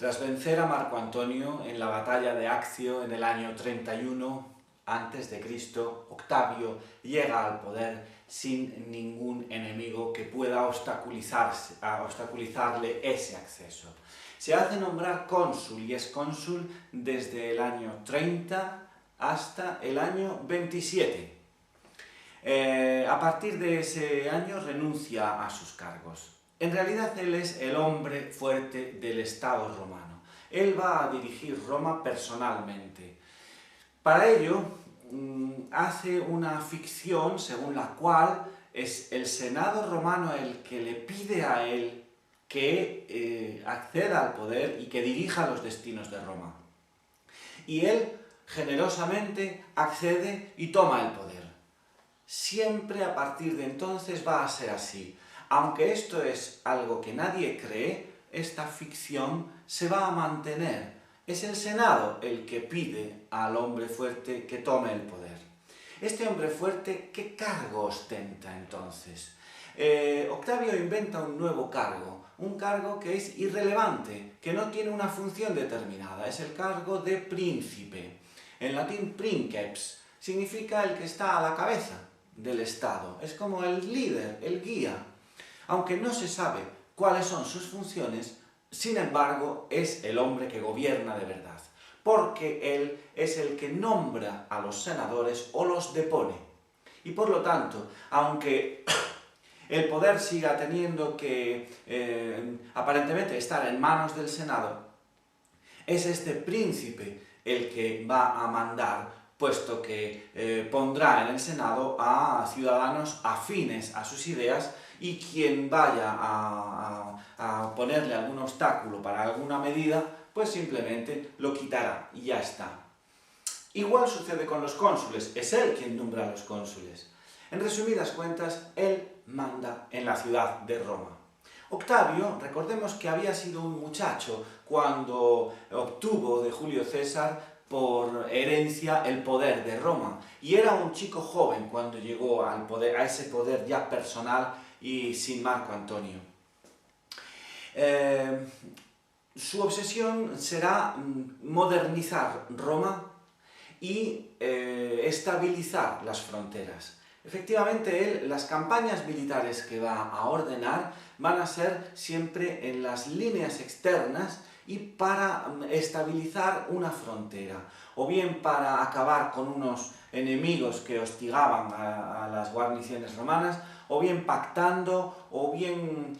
Tras vencer a Marco Antonio en la batalla de Accio en el año 31 a.C., Octavio llega al poder sin ningún enemigo que pueda obstaculizarle ese acceso. Se hace nombrar cónsul y es cónsul desde el año 30 hasta el año 27. A partir de ese año renuncia a sus cargos. En realidad él es el hombre fuerte del Estado romano. Él va a dirigir Roma personalmente. Para ello, hace una ficción según la cual es el Senado romano el que le pide a él que acceda al poder y que dirija los destinos de Roma. Y él generosamente accede y toma el poder. Siempre a partir de entonces va a ser así. Aunque esto es algo que nadie cree, esta ficción se va a mantener. Es el Senado el que pide al hombre fuerte que tome el poder. Este hombre fuerte, ¿qué cargo ostenta entonces? Octavio inventa un nuevo cargo, un cargo que es irrelevante, que no tiene una función determinada, es el cargo de príncipe. En latín princeps significa el que está a la cabeza del Estado, es como el líder, el guía. Aunque no se sabe cuáles son sus funciones, sin embargo, es el hombre que gobierna de verdad, porque él es el que nombra a los senadores o los depone. Y por lo tanto, aunque el poder siga teniendo que aparentemente estar en manos del Senado, es este príncipe el que va a mandar, puesto que pondrá en el Senado a ciudadanos afines a sus ideas, y quien vaya a ponerle algún obstáculo para alguna medida, pues simplemente lo quitará y ya está. Igual sucede con los cónsules, es él quien nombra a los cónsules. En resumidas cuentas, él manda en la ciudad de Roma. Octavio, recordemos que había sido un muchacho cuando obtuvo de Julio César por herencia el poder de Roma, y era un chico joven cuando llegó al poder, a ese poder ya personal y sin Marco Antonio. Su obsesión será modernizar Roma y estabilizar las fronteras. Efectivamente, las campañas militares que va a ordenar van a ser siempre en las líneas externas y para estabilizar una frontera, o bien para acabar con unos enemigos que hostigaban a las guarniciones romanas, o bien pactando, o bien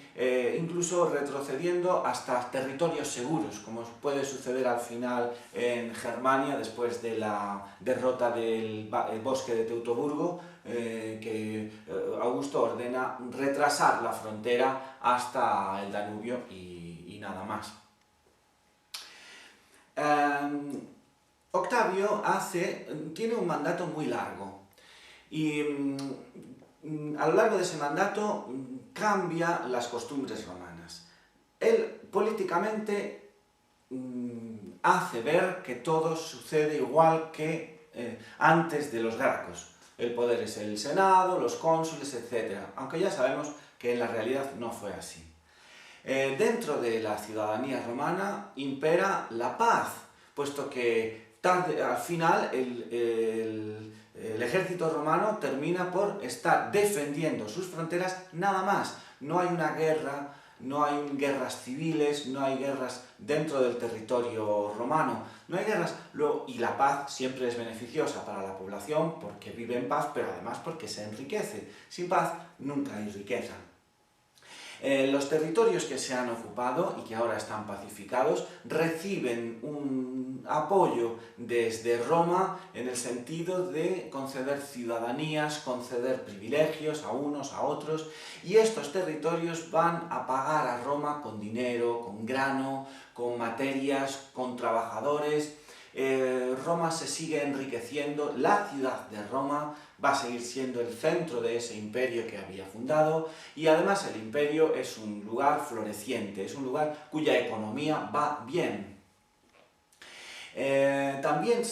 incluso retrocediendo hasta territorios seguros, como puede suceder al final en Germania después de la derrota del bosque de Teutoburgo, que Augusto ordena retrasar la frontera hasta el Danubio y nada más. Octavio tiene un mandato muy largo y a lo largo de ese mandato cambia las costumbres romanas. Él políticamente hace ver que todo sucede igual que antes de los Gracos. El poder es el Senado, los cónsules, etc. Aunque ya sabemos que en la realidad no fue así. Dentro de la ciudadanía romana impera la paz, puesto que al final el ejército romano termina por estar defendiendo sus fronteras nada más. No hay una guerra, no hay guerras civiles, no hay guerras dentro del territorio romano, no hay guerras. Y la paz siempre es beneficiosa para la población porque vive en paz, pero además porque se enriquece. Sin paz nunca hay riqueza. Los territorios que se han ocupado y que ahora están pacificados reciben un apoyo desde Roma en el sentido de conceder ciudadanías, conceder privilegios a unos, a otros, y estos territorios van a pagar a Roma con dinero, con grano, con materias, con trabajadores. Roma se sigue enriqueciendo, la ciudad de Roma va a seguir siendo el centro de ese imperio que había fundado, y además el imperio es un lugar floreciente, es un lugar cuya economía va bien. También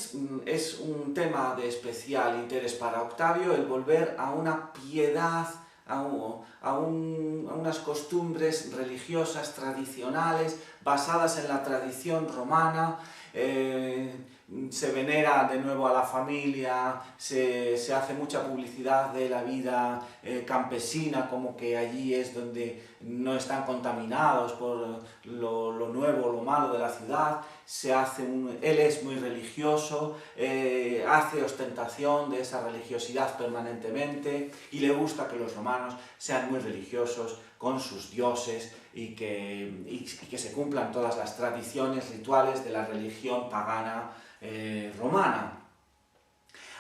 es un tema de especial interés para Octavio el volver a una piedad a unas costumbres religiosas tradicionales basadas en la tradición romana. Se venera de nuevo a la familia, se hace mucha publicidad de la vida campesina, como que allí es donde no están contaminados por lo nuevo, lo malo de la ciudad. Él es muy religioso, hace ostentación de esa religiosidad permanentemente y le gusta que los romanos sean muy religiosos con sus dioses y que se cumplan todas las tradiciones rituales de la religión pagana romana.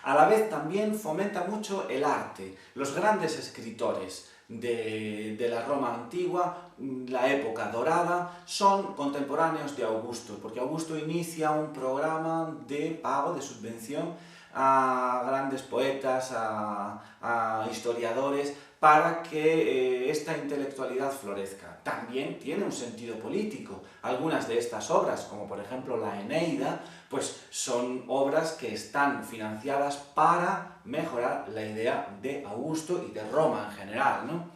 A la vez también fomenta mucho el arte. Los grandes escritores de la Roma antigua, la época dorada, son contemporáneos de Augusto, porque Augusto inicia un programa de pago, de subvención a grandes poetas, a historiadores, para que esta intelectualidad florezca. También tiene un sentido político. Algunas de estas obras, como por ejemplo la Eneida, pues son obras que están financiadas para mejorar la idea de Augusto y de Roma en general, ¿no?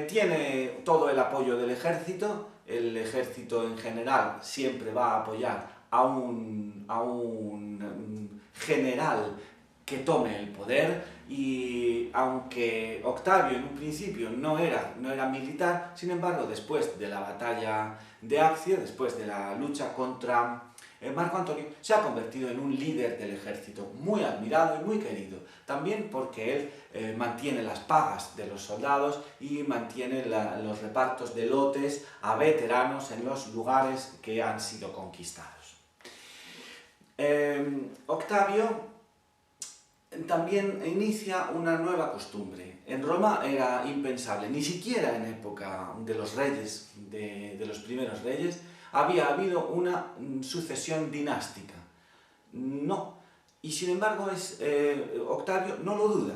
Tiene todo el apoyo del ejército. El ejército en general siempre va a apoyar a un general que tome el poder, y aunque Octavio en un principio no era militar, sin embargo, después de la batalla de Accio, después de la lucha contra Marco Antonio, se ha convertido en un líder del ejército, muy admirado y muy querido, también porque él mantiene las pagas de los soldados y mantiene los repartos de lotes a veteranos en los lugares que han sido conquistados. Octavio también inicia una nueva costumbre. En Roma era impensable, ni siquiera en época de los reyes, de los primeros reyes, había habido una sucesión dinástica. No. Y sin embargo Octavio no lo duda.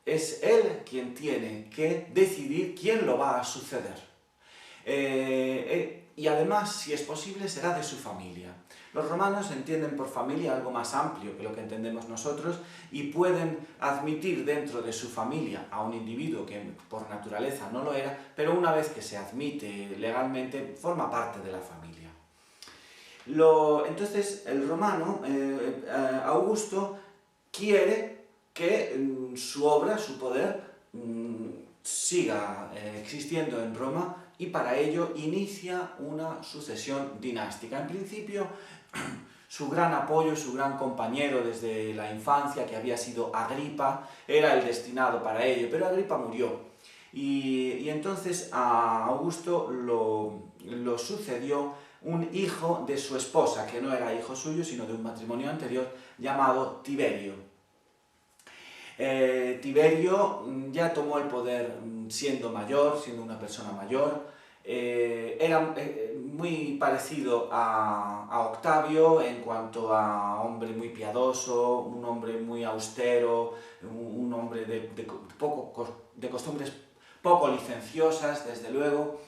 Es él quien tiene que decidir quién lo va a suceder. Y además, si es posible, será de su familia. Los romanos entienden por familia algo más amplio que lo que entendemos nosotros y pueden admitir dentro de su familia a un individuo que por naturaleza no lo era, pero una vez que se admite legalmente, forma parte de la familia. Entonces, el romano, Augusto, quiere que su obra, su poder, siga existiendo en Roma, y para ello inicia una sucesión dinástica. En principio, su gran apoyo, su gran compañero desde la infancia, que había sido Agripa, era el destinado para ello, pero Agripa murió. Y entonces a Augusto lo sucedió un hijo de su esposa, que no era hijo suyo, sino de un matrimonio anterior, llamado Tiberio. Tiberio ya tomó el poder siendo mayor, siendo una persona mayor. Era muy parecido a Octavio en cuanto a hombre muy piadoso, un hombre muy austero, un hombre de costumbres poco licenciosas, desde luego.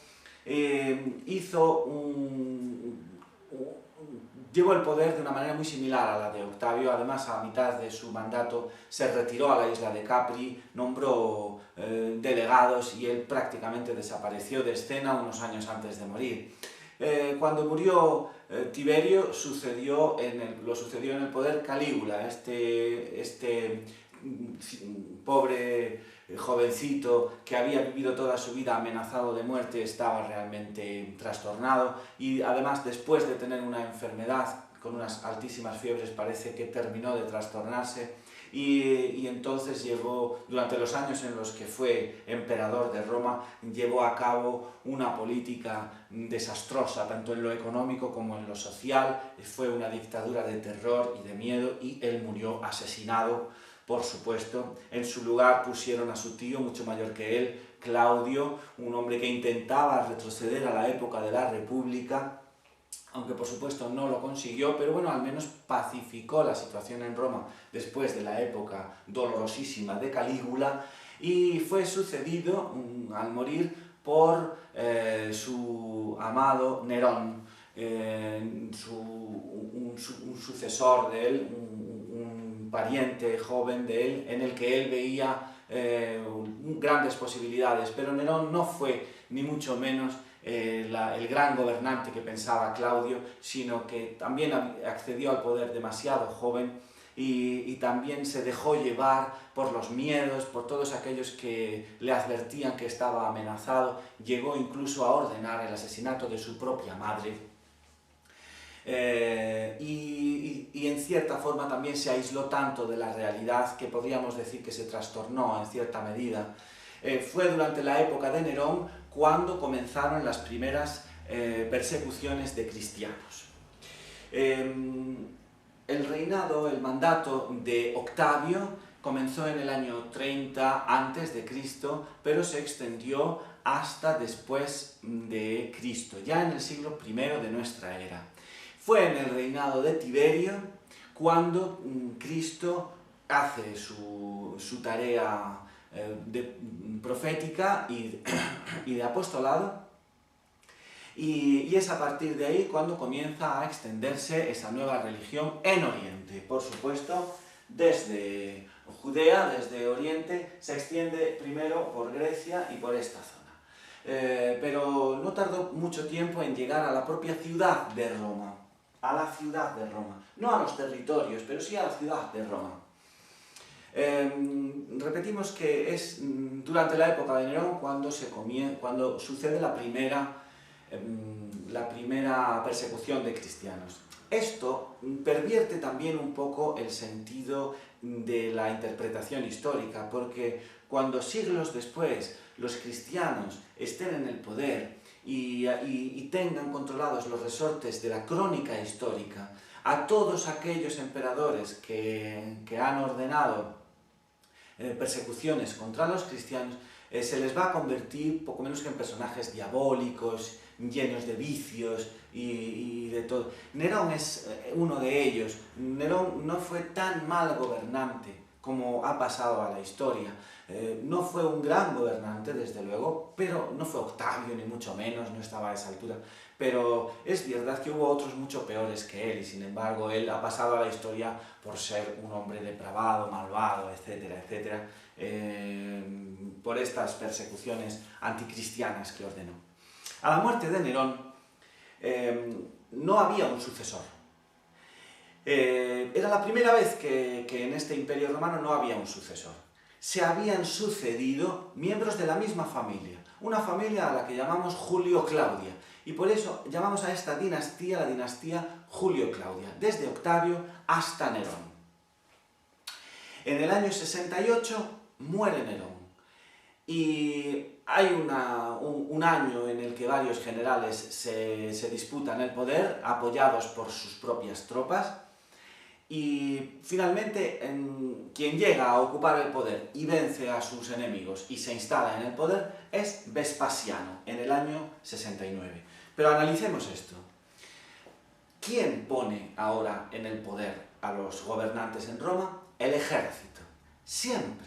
Llevó el poder de una manera muy similar a la de Octavio. Además, a mitad de su mandato se retiró a la isla de Capri, nombró delegados y él prácticamente desapareció de escena unos años antes de morir. Cuando murió Tiberio, lo sucedió en el poder Calígula, este pobre jovencito que había vivido toda su vida amenazado de muerte, estaba realmente trastornado, y además, después de tener una enfermedad con unas altísimas fiebres, parece que terminó de trastornarse, y entonces durante los años en los que fue emperador de Roma, llevó a cabo una política desastrosa, tanto en lo económico como en lo social. Fue una dictadura de terror y de miedo, y él murió asesinado, por supuesto. En su lugar pusieron a su tío, mucho mayor que él, Claudio, un hombre que intentaba retroceder a la época de la República, aunque por supuesto no lo consiguió, pero bueno, al menos pacificó la situación en Roma después de la época dolorosísima de Calígula, y fue sucedido al morir por su amado Nerón, un sucesor de él, un pariente joven de él, en el que él veía grandes posibilidades, pero Nerón no fue ni mucho menos el gran gobernante que pensaba Claudio, sino que también accedió al poder demasiado joven y también se dejó llevar por los miedos, por todos aquellos que le advertían que estaba amenazado. Llegó incluso a ordenar el asesinato de su propia madre. Y en cierta forma también se aisló tanto de la realidad que podríamos decir que se trastornó en cierta medida. Fue durante la época de Nerón cuando comenzaron las primeras persecuciones de cristianos. El reinado, el mandato de Octavio comenzó en el año 30 a.C., pero se extendió hasta después de Cristo, ya en el siglo I de nuestra era. Fue en el reinado de Tiberio cuando Cristo hace su tarea profética y de apostolado, y es a partir de ahí cuando comienza a extenderse esa nueva religión en Oriente. Por supuesto, desde Judea, desde Oriente, se extiende primero por Grecia y por esta zona. Pero no tardó mucho tiempo en llegar a la propia ciudad de Roma. A la ciudad de Roma. No a los territorios, pero sí a la ciudad de Roma. Repetimos que es durante la época de Nerón cuando sucede la primera persecución de cristianos. Esto pervierte también un poco el sentido de la interpretación histórica, porque cuando siglos después los cristianos estén en el poder y tengan controlados los resortes de la crónica histórica, a todos aquellos emperadores que han ordenado persecuciones contra los cristianos, se les va a convertir poco menos que en personajes diabólicos, llenos de vicios y de todo. Nerón es uno de ellos. Nerón no fue tan mal gobernante como ha pasado a la historia. No fue un gran gobernante, desde luego, pero no fue Octavio, ni mucho menos, no estaba a esa altura. Pero es verdad que hubo otros mucho peores que él, y sin embargo él ha pasado a la historia por ser un hombre depravado, malvado, etcétera, etcétera, por estas persecuciones anticristianas que ordenó. A la muerte de Nerón no había un sucesor. Era la primera vez que en este imperio romano no había un sucesor. Se habían sucedido miembros de la misma familia, una familia a la que llamamos Julio-Claudia, y por eso llamamos a esta dinastía la dinastía Julio-Claudia, desde Octavio hasta Nerón. En el año 68 muere Nerón, y hay un año en el que varios generales se disputan el poder, apoyados por sus propias tropas, y finalmente quien llega a ocupar el poder y vence a sus enemigos y se instala en el poder es Vespasiano, en el año 69. Pero analicemos esto. ¿Quién pone ahora en el poder a los gobernantes en Roma? El ejército. Siempre.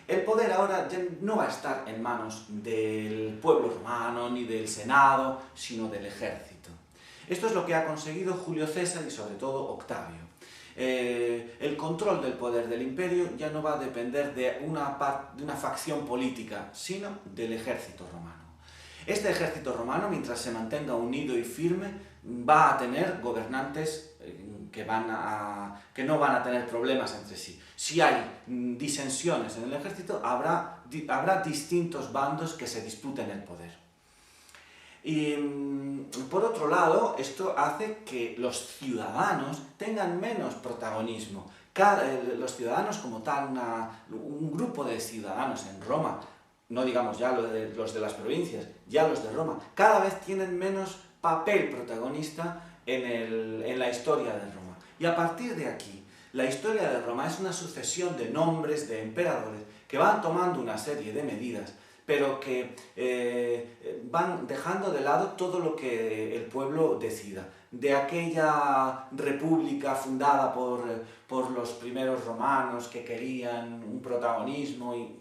El poder ahora ya no va a estar en manos del pueblo romano ni del Senado, sino del ejército. Esto es lo que ha conseguido Julio César y sobre todo Octavio. El control del poder del imperio ya no va a depender de una facción política, sino del ejército romano. Este ejército romano, mientras se mantenga unido y firme, va a tener gobernantes que no van a tener problemas entre sí. Si hay disensiones en el ejército, habrá distintos bandos que se disputen el poder. Y por otro lado, esto hace que los ciudadanos tengan menos protagonismo. Los ciudadanos como tal, un grupo de ciudadanos en Roma, no digamos ya los de las provincias, ya los de Roma, cada vez tienen menos papel protagonista en la historia de Roma. Y a partir de aquí, la historia de Roma es una sucesión de nombres, de emperadores, que van tomando una serie de medidas, pero que van dejando de lado todo lo que el pueblo decida. De aquella república fundada por los primeros romanos que querían un protagonismo, y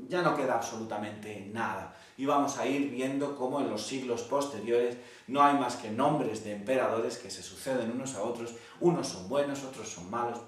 ya no queda absolutamente nada. Y vamos a ir viendo cómo en los siglos posteriores no hay más que nombres de emperadores que se suceden unos a otros. Unos son buenos, otros son malos.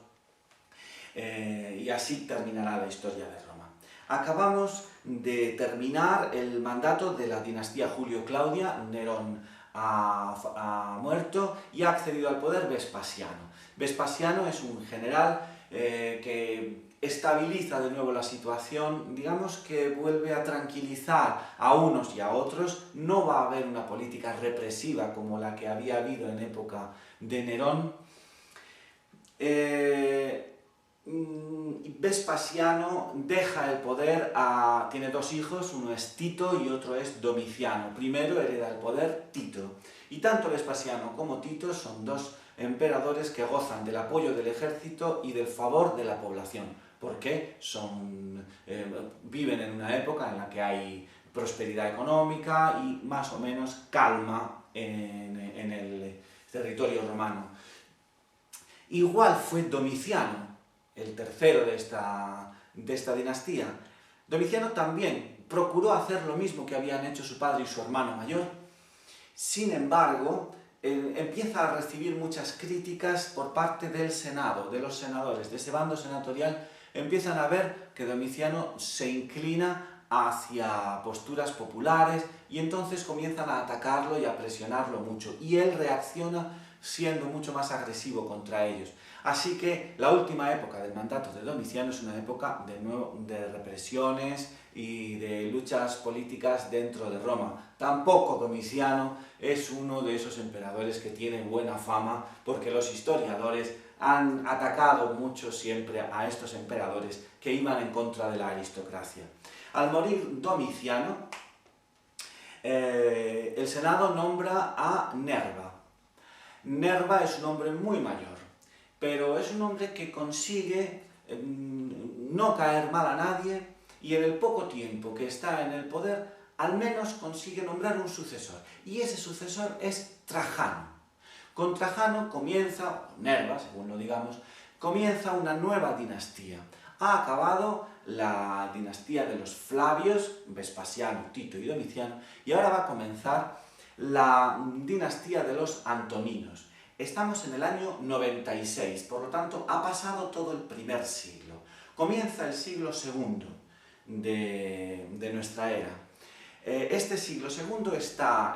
y así terminará la historia de Roma. Acabamos de terminar el mandato de la dinastía Julio-Claudia. Nerón ha muerto y ha accedido al poder Vespasiano. Vespasiano es un general que estabiliza de nuevo la situación, digamos que vuelve a tranquilizar a unos y a otros. No va a haber una política represiva como la que había habido en época de Nerón. Vespasiano deja el poder tiene dos hijos, uno es Tito y otro es Domiciano. Primero hereda el poder Tito. Y tanto Vespasiano como Tito son dos emperadores que gozan del apoyo del ejército y del favor de la población, porque viven en una época en la que hay prosperidad económica y más o menos calma en el territorio romano. Igual fue Domiciano, el tercero de esta dinastía. Domiciano también procuró hacer lo mismo que habían hecho su padre y su hermano mayor. Sin embargo, empieza a recibir muchas críticas por parte del Senado, de los senadores, de ese bando senatorial. Empiezan a ver que Domiciano se inclina hacia posturas populares y entonces comienzan a atacarlo y a presionarlo mucho. Y él reacciona siendo mucho más agresivo contra ellos. Así que la última época del mandato de Domiciano es una época de represiones y de luchas políticas dentro de Roma. Tampoco Domiciano es uno de esos emperadores que tiene buena fama, porque los historiadores han atacado mucho siempre a estos emperadores que iban en contra de la aristocracia. Al morir Domiciano, el Senado nombra a Nerva. Nerva es un hombre muy mayor, pero es un hombre que consigue no caer mal a nadie y en el poco tiempo que está en el poder, al menos consigue nombrar un sucesor. Y ese sucesor es Trajano. Con Trajano comienza, Nerva, según lo digamos, comienza una nueva dinastía. Ha acabado la dinastía de los Flavios, Vespasiano, Tito y Domiciano, y ahora va a comenzar la dinastía de los Antoninos. Estamos en el año 96, por lo tanto ha pasado todo el primer siglo. Comienza el siglo segundo de nuestra era. Este siglo segundo está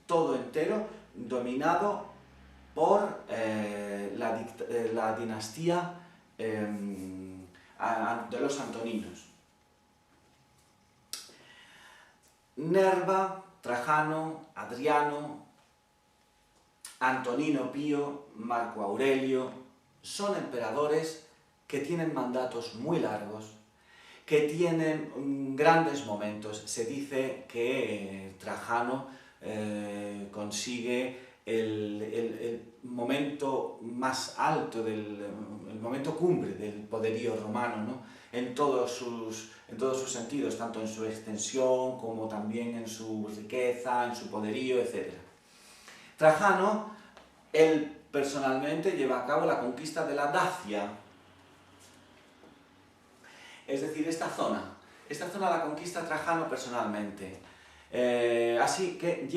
todo entero dominado por la dinastía de los Antoninos. Nerva, Trajano, Adriano, Antonino Pío, Marco Aurelio, son emperadores que tienen mandatos muy largos, que tienen grandes momentos. Se dice que Trajano consigue el momento más alto, el momento cumbre del poderío romano, ¿no? en todos sus sentidos, tanto en su extensión como también en su riqueza, en su poderío, etc. Trajano, él personalmente lleva a cabo la conquista de la Dacia, es decir, esta zona la conquista Trajano personalmente. Así que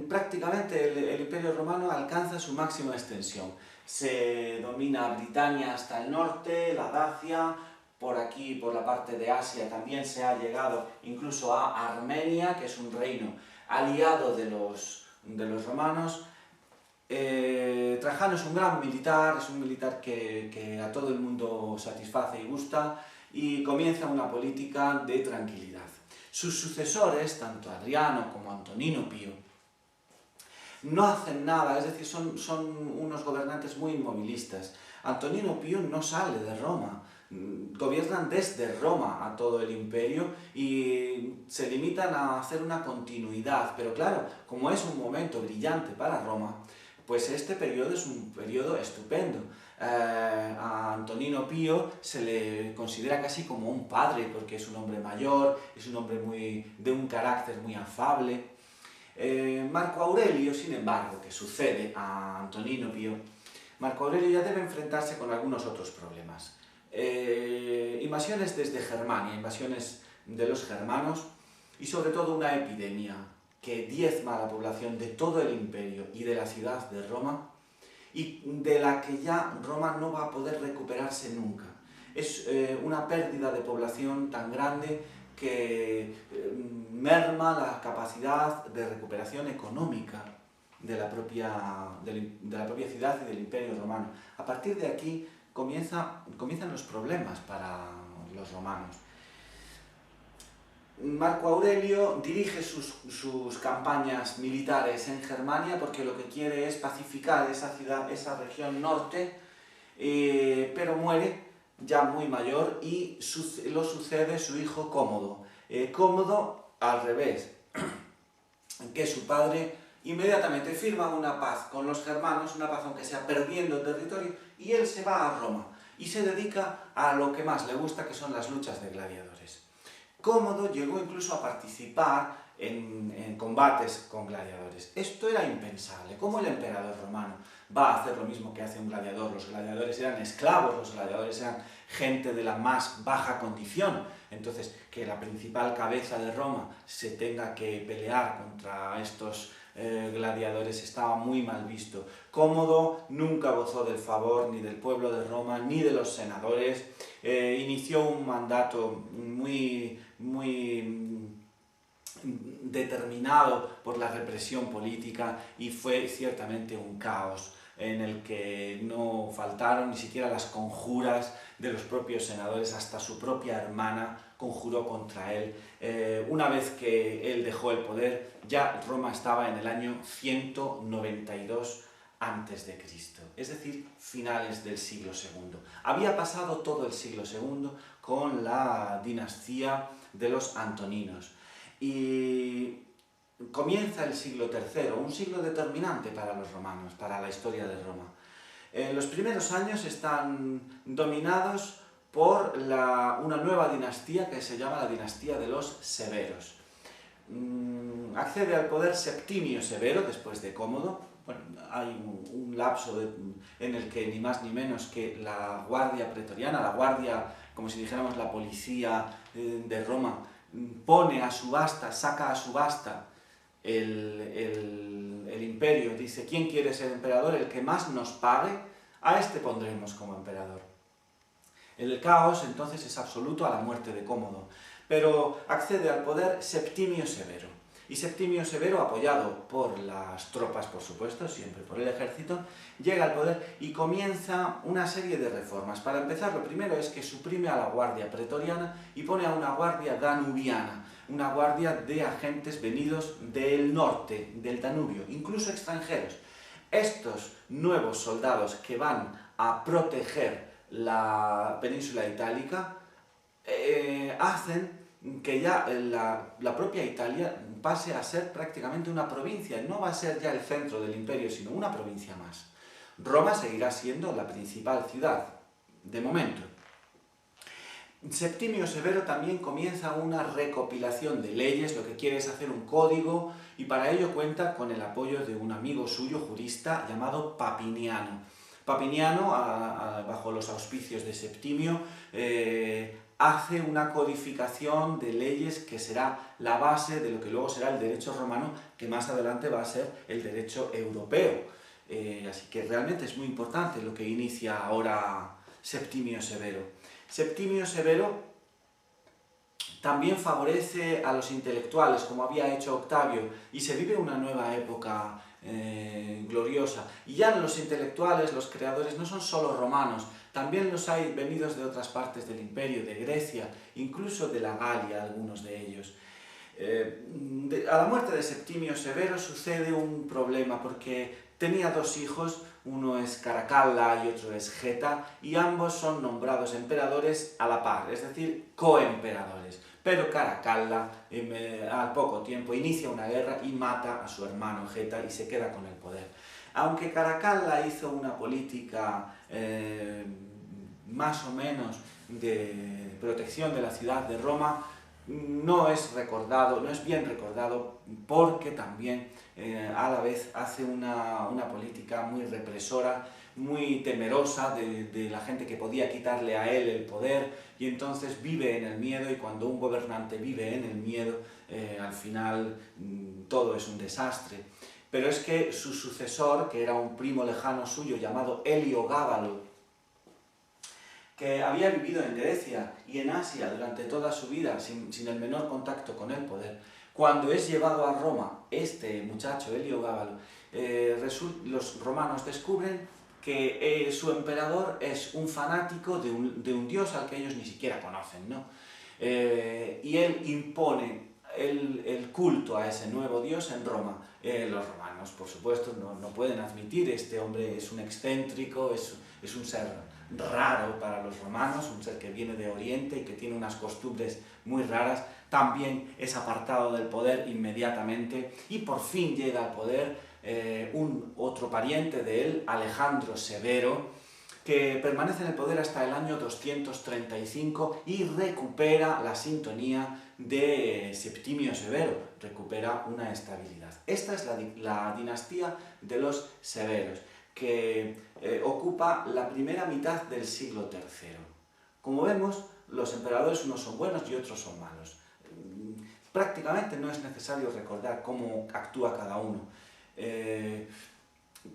prácticamente el Imperio Romano alcanza su máxima extensión. Se domina Britania hasta el norte, la Dacia, por aquí, por la parte de Asia, también se ha llegado incluso a Armenia, que es un reino aliado de los romanos. Trajano es un gran militar, es un militar que a todo el mundo satisface y gusta, y comienza una política de tranquilidad. Sus sucesores, tanto Adriano como Antonino Pío, no hacen nada, es decir, son unos gobernantes muy inmovilistas. Antonino Pío no sale de Roma, gobiernan desde Roma a todo el imperio y se limitan a hacer una continuidad, pero claro, como es un momento brillante para Roma, pues este periodo es un periodo estupendo. A Antonino Pío se le considera casi como un padre, porque es un hombre mayor, es un hombre de un carácter muy afable. Marco Aurelio, sin embargo, que sucede a Antonino Pío, Marco Aurelio ya debe enfrentarse con algunos otros problemas. Invasiones desde Germania, invasiones de los germanos y sobre todo una epidemia que diezma a la población de todo el imperio y de la ciudad de Roma, y de la que ya Roma no va a poder recuperarse nunca. es una pérdida de población tan grande que merma la capacidad de recuperación económica de la propia ciudad y del Imperio Romano. A partir de aquí comienzan los problemas para los romanos. Marco Aurelio dirige sus campañas militares en Germania porque lo que quiere es pacificar esa ciudad, esa región norte, pero muere ya muy mayor y lo sucede su hijo Cómodo. Cómodo, al revés que su padre, inmediatamente firma una paz con los germanos, una paz aunque sea perdiendo territorio, y él se va a Roma y se dedica a lo que más le gusta, que son las luchas de gladiadores. Cómodo llegó incluso a participar en combates con gladiadores. Esto era impensable. ¿Cómo el emperador romano va a hacer lo mismo que hace un gladiador? Los gladiadores eran esclavos, los gladiadores eran gente de la más baja condición. Entonces, que la principal cabeza de Roma se tenga que pelear contra estos gladiadores estaba muy mal visto. Cómodo nunca gozó del favor ni del pueblo de Roma ni de los senadores. Inició un mandato muy determinado por la represión política y fue ciertamente un caos en el que no faltaron ni siquiera las conjuras de los propios senadores, hasta su propia hermana conjuró contra él. Una vez que él dejó el poder, ya Roma estaba en el año 192 a.C., es decir, finales del siglo II. Había pasado todo el siglo II con la dinastía de los Antoninos y comienza el siglo III, un siglo determinante para los romanos, para la historia de Roma. Los primeros años están dominados por una nueva dinastía que se llama la dinastía de los Severos. Accede al poder Septimio Severo después de Cómodo. Bueno, hay un lapso en el que ni más ni menos que la guardia pretoriana, la guardia, como si dijéramos la policía de Roma, pone a subasta, saca a subasta el imperio, dice: ¿quién quiere ser emperador? El que más nos pague, a este pondremos como emperador. El caos entonces es absoluto a la muerte de Cómodo, pero accede al poder Septimio Severo. Y Septimio Severo, apoyado por las tropas, por supuesto, siempre por el ejército, llega al poder y comienza una serie de reformas. Para empezar, lo primero es que suprime a la guardia pretoriana y pone a una guardia danubiana, una guardia de agentes venidos del norte, del Danubio, incluso extranjeros. Estos nuevos soldados que van a proteger la península itálica hacen que ya la propia Italia pase a ser prácticamente una provincia. No va a ser ya el centro del imperio, sino una provincia más. Roma seguirá siendo la principal ciudad, de momento. Septimio Severo también comienza una recopilación de leyes, lo que quiere es hacer un código, y para ello cuenta con el apoyo de un amigo suyo, jurista, llamado Papiniano. Papiniano, bajo los auspicios de Septimio, hace una codificación de leyes que será la base de lo que luego será el derecho romano, que más adelante va a ser el derecho europeo. Así que realmente es muy importante lo que inicia ahora Septimio Severo. Septimio Severo también favorece a los intelectuales, como había hecho Octavio, y se vive una nueva época gloriosa. Y ya los intelectuales, los creadores, no son solo romanos, también los hay venidos de otras partes del imperio, de Grecia, incluso de la Galia, algunos de ellos. A la muerte de Septimio Severo sucede un problema, porque tenía dos hijos, uno es Caracalla y otro es Geta, y ambos son nombrados emperadores a la par, es decir, coemperadores. Pero Caracalla al poco tiempo inicia una guerra y mata a su hermano Geta y se queda con el poder. Aunque Caracalla hizo una política más o menos de protección de la ciudad de Roma, no es bien recordado, porque también a la vez hace una política muy represora, muy temerosa de la gente que podía quitarle a él el poder, y entonces vive en el miedo, y cuando un gobernante vive en el miedo, al final todo es un desastre. Pero es que su sucesor, que era un primo lejano suyo llamado Heliogábalo, que había vivido en Grecia y en Asia durante toda su vida sin el menor contacto con el poder, cuando es llevado a Roma, este muchacho, Heliogábalo, los romanos descubren que su emperador es un fanático de un dios al que ellos ni siquiera conocen, ¿no? Y él impone el culto a ese nuevo dios en Roma. Los romanos, por supuesto, no pueden admitir, este hombre es un excéntrico, es un ser raro para los romanos, un ser que viene de Oriente y que tiene unas costumbres muy raras. También es apartado del poder inmediatamente y por fin llega al poder un otro pariente de él, Alejandro Severo, que permanece en el poder hasta el año 235 y recupera la sintonía de Septimio Severo, recupera una estabilidad. Esta es la dinastía de los Severos, que ocupa la primera mitad del siglo III. Como vemos, los emperadores unos son buenos y otros son malos. Prácticamente no es necesario recordar cómo actúa cada uno.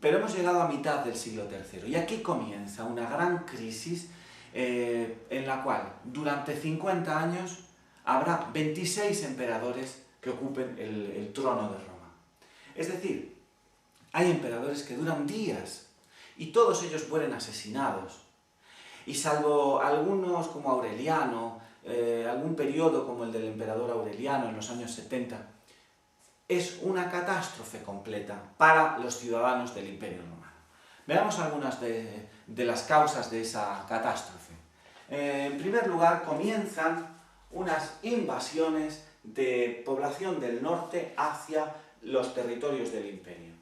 Pero hemos llegado a mitad del siglo III y aquí comienza una gran crisis en la cual durante 50 años habrá 26 emperadores que ocupen el trono de Roma. Es decir, hay emperadores que duran días y todos ellos mueren asesinados. Y salvo algunos como Aureliano, algún periodo como el del emperador Aureliano en los años 70, es una catástrofe completa para los ciudadanos del Imperio Romano. Veamos algunas de las causas de esa catástrofe. En primer lugar, comienzan unas invasiones de población del norte hacia los territorios del imperio.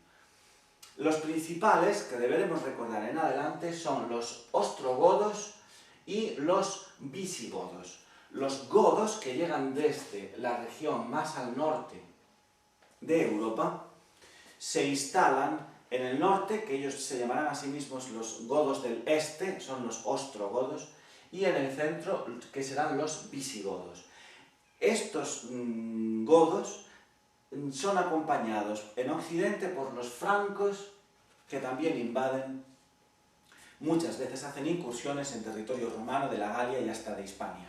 Los principales, que deberemos recordar en adelante, son los ostrogodos y los visigodos. Los godos, que llegan desde la región más al norte de Europa, se instalan en el norte, que ellos se llamarán a sí mismos los godos del este, son los ostrogodos, y en el centro, que serán los visigodos. Estos godos son acompañados en occidente por los francos, que también invaden, muchas veces hacen incursiones en territorio romano de la Galia y hasta de Hispania.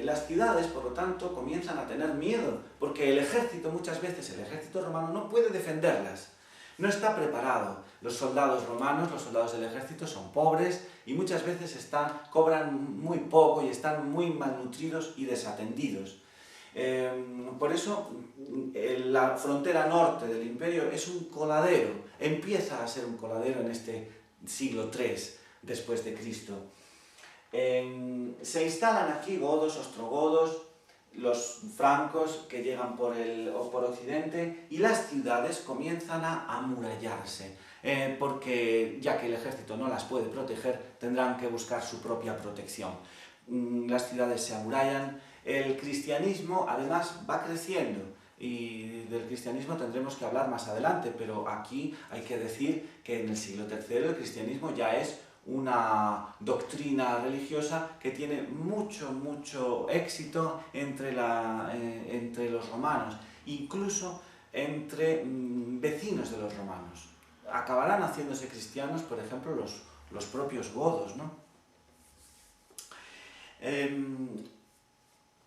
Las ciudades, por lo tanto, comienzan a tener miedo, porque el ejército, muchas veces el ejército romano no puede defenderlas, no está preparado. Los soldados romanos, los soldados del ejército son pobres y muchas veces cobran muy poco y están muy malnutridos y desatendidos. Por eso la frontera norte del imperio es un coladero, empieza a ser un coladero en este siglo III después de Cristo. Se instalan aquí godos, ostrogodos, los francos que llegan por occidente y las ciudades comienzan a amurallarse, porque ya que el ejército no las puede proteger, tendrán que buscar su propia protección. Las ciudades se amurallan, el cristianismo además va creciendo y del cristianismo tendremos que hablar más adelante, pero aquí hay que decir que en el siglo III el cristianismo ya es una doctrina religiosa que tiene mucho éxito entre los romanos, incluso entre vecinos de los romanos. Acabarán haciéndose cristianos, por ejemplo, los propios godos, ¿no?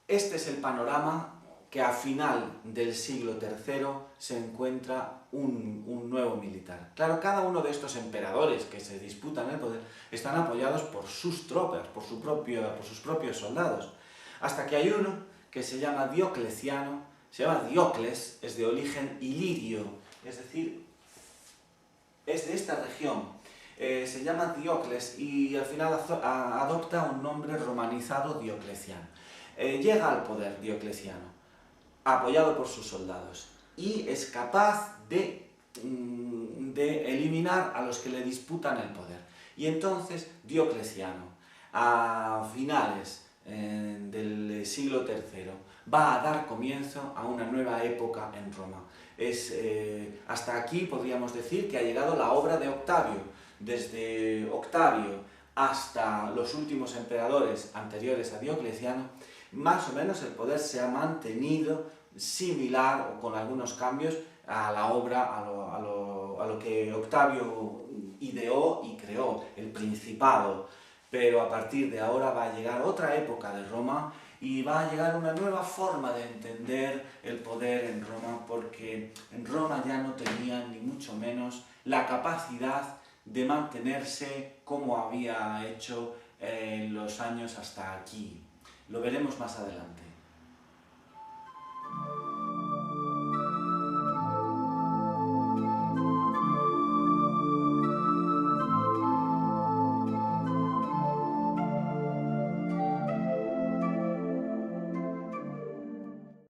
Este es el panorama que a final del siglo III se encuentra un nuevo militar. Claro, cada uno de estos emperadores que se disputan el poder están apoyados por sus tropas, por sus propios soldados. Hasta que hay uno que se llama Diocleciano, se llama Diocles, es de origen ilirio, es decir, es de esta región. Se llama Diocles y al final adopta un nombre romanizado, Diocleciano. Llega al poder Diocleciano, apoyado por sus soldados, y es capaz de eliminar a los que le disputan el poder. Y entonces Diocleciano, a finales del siglo III, va a dar comienzo a una nueva época en Roma. Hasta aquí podríamos decir que ha llegado la obra de Octavio. Desde Octavio hasta los últimos emperadores anteriores a Diocleciano, más o menos el poder se ha mantenido similar o con algunos cambios a la obra, a lo que Octavio ideó y creó, el Principado. pero a partir de ahora va a llegar otra época de Roma y va a llegar una nueva forma de entender el poder en Roma, porque en Roma ya no tenían ni mucho menos la capacidad de mantenerse como había hecho en los años hasta aquí. Lo veremos más adelante.